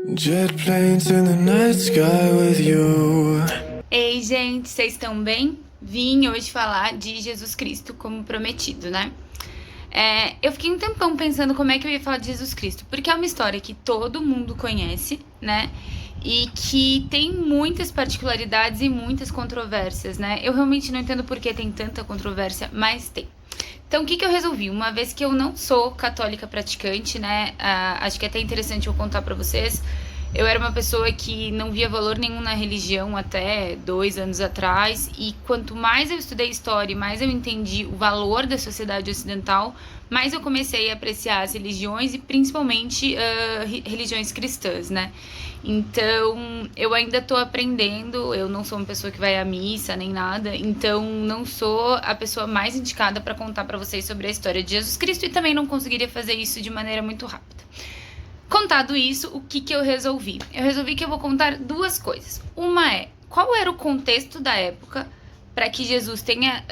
Jet planes in the night sky with you. Ei, gente, vocês estão bem? Vim hoje falar de Jesus Cristo como prometido, né? Eu fiquei um tempão pensando como é que eu ia falar de Jesus Cristo, porque é uma história que todo mundo conhece, né? E que tem muitas particularidades e muitas controvérsias, né? Eu realmente não entendo por que tem tanta controvérsia, mas tem. Então, o que eu resolvi? Uma vez que eu não sou católica praticante, né? Acho que é até interessante eu contar pra vocês. Eu era uma pessoa que não via valor nenhum na religião até 2 anos atrás. E quanto mais eu estudei história, mais eu entendi o valor da sociedade ocidental, mais eu comecei a apreciar as religiões e principalmente religiões cristãs, né? Então, eu ainda tô aprendendo, eu não sou uma pessoa que vai à missa nem nada, então não sou a pessoa mais indicada para contar para vocês sobre a história de Jesus Cristo e também não conseguiria fazer isso de maneira muito rápida. Contado isso, o que eu resolvi? Eu resolvi que eu vou contar duas coisas. Uma é, qual era o contexto da época para que Jesus tenha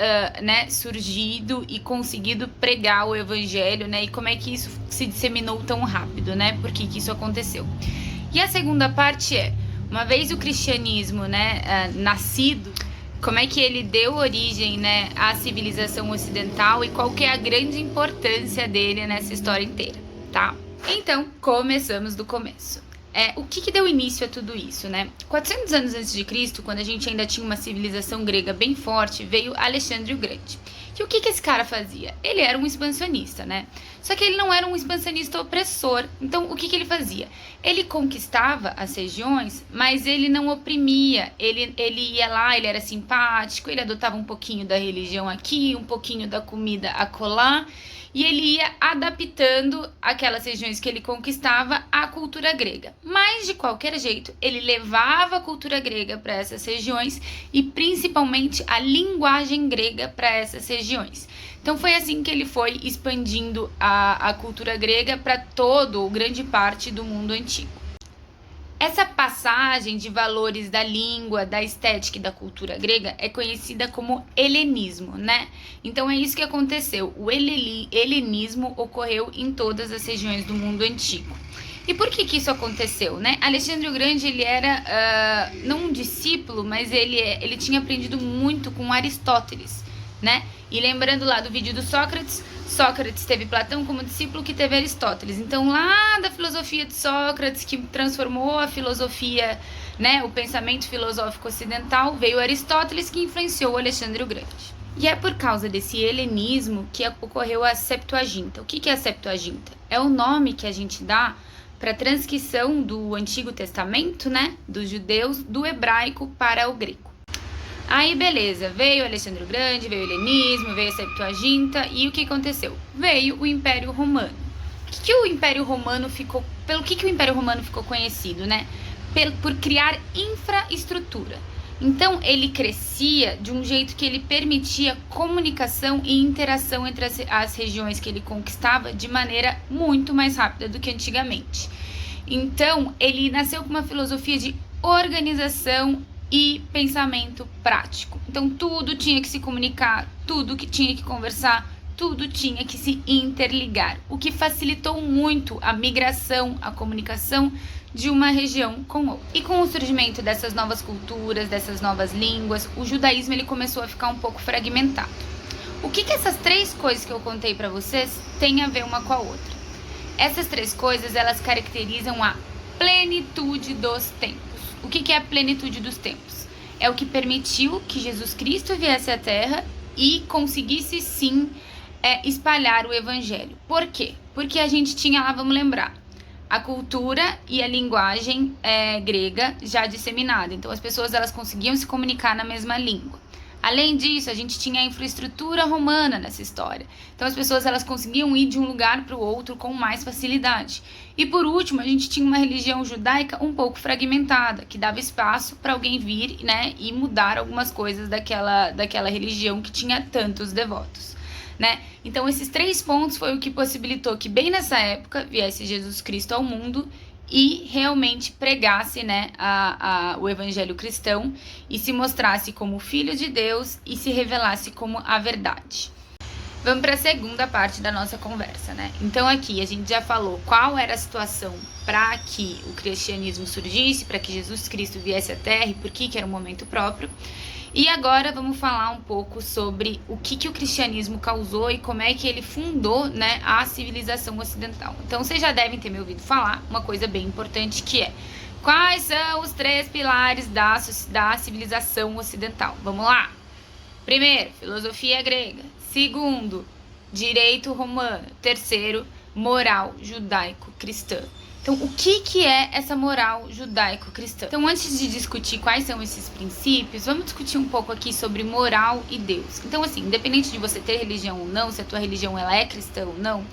surgido e conseguido pregar o evangelho, né? E como é que isso se disseminou tão rápido, né? Por que isso aconteceu? E a segunda parte é, uma vez o cristianismo, nascido, como é que ele deu origem, né, à civilização ocidental e qual que é a grande importância dele nessa história inteira, tá? Então, começamos do começo. O que deu início a tudo isso, né? 400 anos antes de Cristo, quando a gente ainda tinha uma civilização grega bem forte, veio Alexandre o Grande. E o que esse cara fazia? Ele era um expansionista, né? Só que ele não era um expansionista opressor. Então, o que ele fazia? Ele conquistava as regiões, mas ele não oprimia. Ele ia lá, ele era simpático, ele adotava um pouquinho da religião aqui, um pouquinho da comida acolá. E ele ia adaptando aquelas regiões que ele conquistava à cultura grega. Mas, de qualquer jeito, ele levava a cultura grega para essas regiões e, principalmente, a linguagem grega para essas regiões. Então, foi assim que ele foi expandindo a cultura grega para grande parte do mundo antigo. Essa passagem de valores da língua, da estética e da cultura grega é conhecida como helenismo, né? Então é isso que aconteceu. O helenismo ocorreu em todas as regiões do mundo antigo. E por que isso aconteceu, né? Alexandre o Grande, ele era não um discípulo, mas ele tinha aprendido muito com Aristóteles, né? E lembrando lá do vídeo do Sócrates, Sócrates teve Platão como discípulo que teve Aristóteles. Então, lá da filosofia de Sócrates, que transformou a filosofia, né, o pensamento filosófico ocidental, veio Aristóteles, que influenciou Alexandre o Grande. E é por causa desse helenismo que ocorreu a Septuaginta. O que é a Septuaginta? É o nome que a gente dá para a transcrição do Antigo Testamento, né, dos judeus, do hebraico para o grego. Aí, beleza, veio Alexandre o Grande, veio o helenismo, veio a Septuaginta, e o que aconteceu? Veio o Império Romano. Pelo que o Império Romano ficou conhecido, né? Por criar infraestrutura. Então, ele crescia de um jeito que ele permitia comunicação e interação entre as regiões que ele conquistava de maneira muito mais rápida do que antigamente. Então, ele nasceu com uma filosofia de organização e pensamento prático. Então, tudo tinha que se comunicar, tudo que tinha que conversar, tudo tinha que se interligar, o que facilitou muito a migração, a comunicação de uma região com outra. E com o surgimento dessas novas culturas, dessas novas línguas, o judaísmo ele começou a ficar um pouco fragmentado. O que essas três coisas que eu contei para vocês têm a ver uma com a outra? Essas três coisas, elas caracterizam a plenitude dos tempos. O que é a plenitude dos tempos? É o que permitiu que Jesus Cristo viesse à Terra e conseguisse, sim, espalhar o Evangelho. Por quê? Porque a gente tinha lá, vamos lembrar, a cultura e a linguagem grega já disseminada. Então, as pessoas elas conseguiam se comunicar na mesma língua. Além disso, a gente tinha a infraestrutura romana nessa história. Então, as pessoas elas conseguiam ir de um lugar para o outro com mais facilidade. E, por último, a gente tinha uma religião judaica um pouco fragmentada, que dava espaço para alguém vir, né, e mudar algumas coisas daquela religião que tinha tantos devotos, né? Então, esses três pontos foi o que possibilitou que, bem nessa época, viesse Jesus Cristo ao mundo e realmente pregasse, né, o evangelho cristão e se mostrasse como filho de Deus e se revelasse como a verdade. Vamos para a segunda parte da nossa conversa, né? Então aqui a gente já falou qual era a situação para que o cristianismo surgisse, para que Jesus Cristo viesse à Terra e por que era um momento próprio. E agora vamos falar um pouco sobre o que o cristianismo causou e como é que ele fundou, né, a civilização ocidental. Então vocês já devem ter me ouvido falar uma coisa bem importante, que é: quais são os 3 pilares da civilização ocidental? Vamos lá! Primeiro, filosofia grega. Segundo, direito romano. Terceiro, moral judaico-cristã. Então, o que é essa moral judaico-cristã? Então, antes de discutir quais são esses princípios, vamos discutir um pouco aqui sobre moral e Deus. Então, assim, independente de você ter religião ou não, se a tua religião ela é cristã ou não,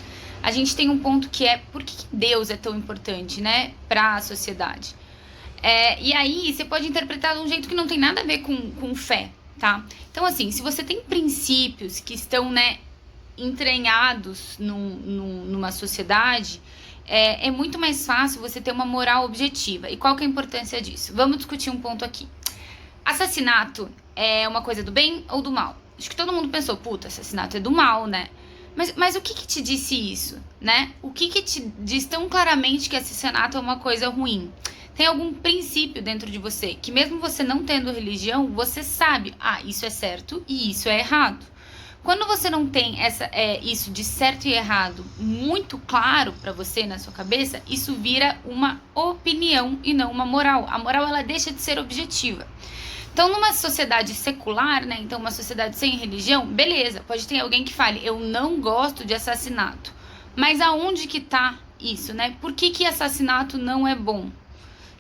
a gente tem um ponto que é: por que Deus é tão importante, né, para a sociedade? E aí, você pode interpretar de um jeito que não tem nada a ver com fé, tá? Então, assim, se você tem princípios que estão, né, entranhados numa sociedade, é muito mais fácil você ter uma moral objetiva. E qual que é a importância disso? Vamos discutir um ponto aqui. Assassinato é uma coisa do bem ou do mal? Acho que todo mundo pensou: puta, assassinato é do mal, né? Mas o que te disse isso, né? O que te diz tão claramente que assassinato é uma coisa ruim? Tem algum princípio dentro de você que, mesmo você não tendo religião, você sabe: isso é certo e isso é errado. Quando você não tem isso de certo e errado muito claro para você na sua cabeça, isso vira uma opinião e não uma moral. A moral, ela deixa de ser objetiva. Então, numa sociedade secular, né, então uma sociedade sem religião, beleza, pode ter alguém que fale: eu não gosto de assassinato. Mas aonde que tá isso, né? Por que assassinato não é bom,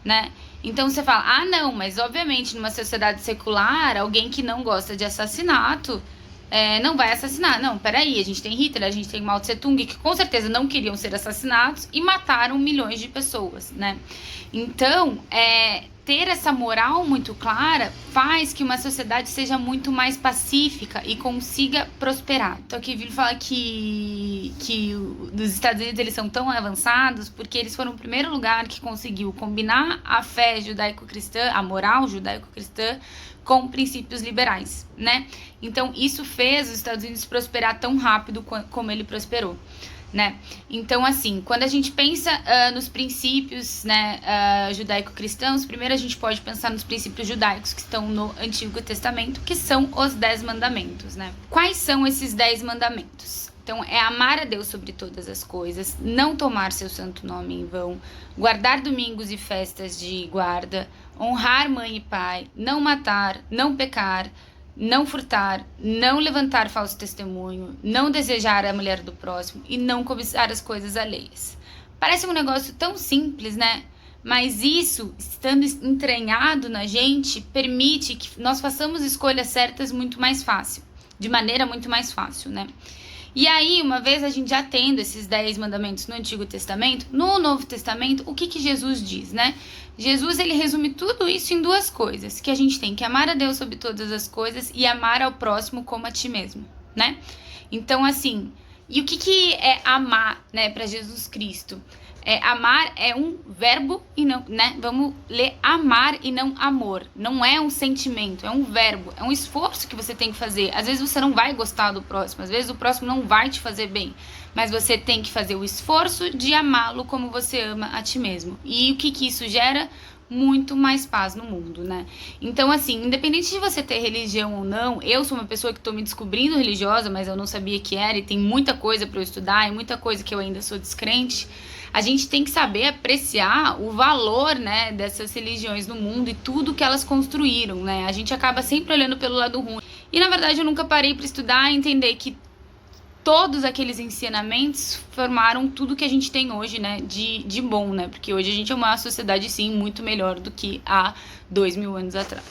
né? Então você fala: não, mas obviamente numa sociedade secular, alguém que não gosta de assassinato não vai assassinar. Não, peraí, a gente tem Hitler, a gente tem Mao Tse Tung, que com certeza não queriam ser assassinados e mataram milhões de pessoas, né? Então, ter essa moral muito clara faz que uma sociedade seja muito mais pacífica e consiga prosperar. Então aqui ele fala que os Estados Unidos, eles são tão avançados porque eles foram o primeiro lugar que conseguiu combinar a fé judaico-cristã, a moral judaico-cristã, com princípios liberais, né? Então isso fez os Estados Unidos prosperar tão rápido como ele prosperou, né? Então, assim, quando a gente pensa nos princípios, né, judaico-cristãos, primeiro a gente pode pensar nos princípios judaicos que estão no Antigo Testamento, que são os 10 mandamentos, né? Quais são esses 10 mandamentos? Então, é amar a Deus sobre todas as coisas, não tomar seu santo nome em vão, guardar domingos e festas de guarda, honrar mãe e pai, não matar, não pecar, não furtar, não levantar falso testemunho, não desejar a mulher do próximo e não cobiçar as coisas alheias. Parece um negócio tão simples, né? Mas isso, estando entranhado na gente, permite que nós façamos escolhas certas muito mais fácil, de maneira muito mais fácil, né? E aí, uma vez a gente já tendo esses 10 mandamentos no Antigo Testamento, no Novo Testamento, o que Jesus diz, né? Jesus, ele resume tudo isso em 2 coisas: que a gente tem que amar a Deus sobre todas as coisas e amar ao próximo como a ti mesmo, né? Então, assim, e o que é amar, né, para Jesus Cristo? Amar é um verbo e não, né? Vamos ler amar e não amor. Não é um sentimento, é um verbo, é um esforço que você tem que fazer. Às vezes você não vai gostar do próximo, às vezes o próximo não vai te fazer bem, mas você tem que fazer o esforço de amá-lo como você ama a ti mesmo. E o que isso gera? Muito mais paz no mundo, né? Então, assim, independente de você ter religião ou não, eu sou uma pessoa que tô me descobrindo religiosa, mas eu não sabia que era, e tem muita coisa para eu estudar e muita coisa que eu ainda sou descrente. A gente tem que saber apreciar o valor, né, dessas religiões no mundo e tudo que elas construíram, né? A gente acaba sempre olhando pelo lado ruim. E, na verdade, eu nunca parei para estudar e entender que todos aqueles ensinamentos formaram tudo que a gente tem hoje, né, de bom, né? Porque hoje a gente é uma sociedade, sim, muito melhor do que há 2000 anos atrás.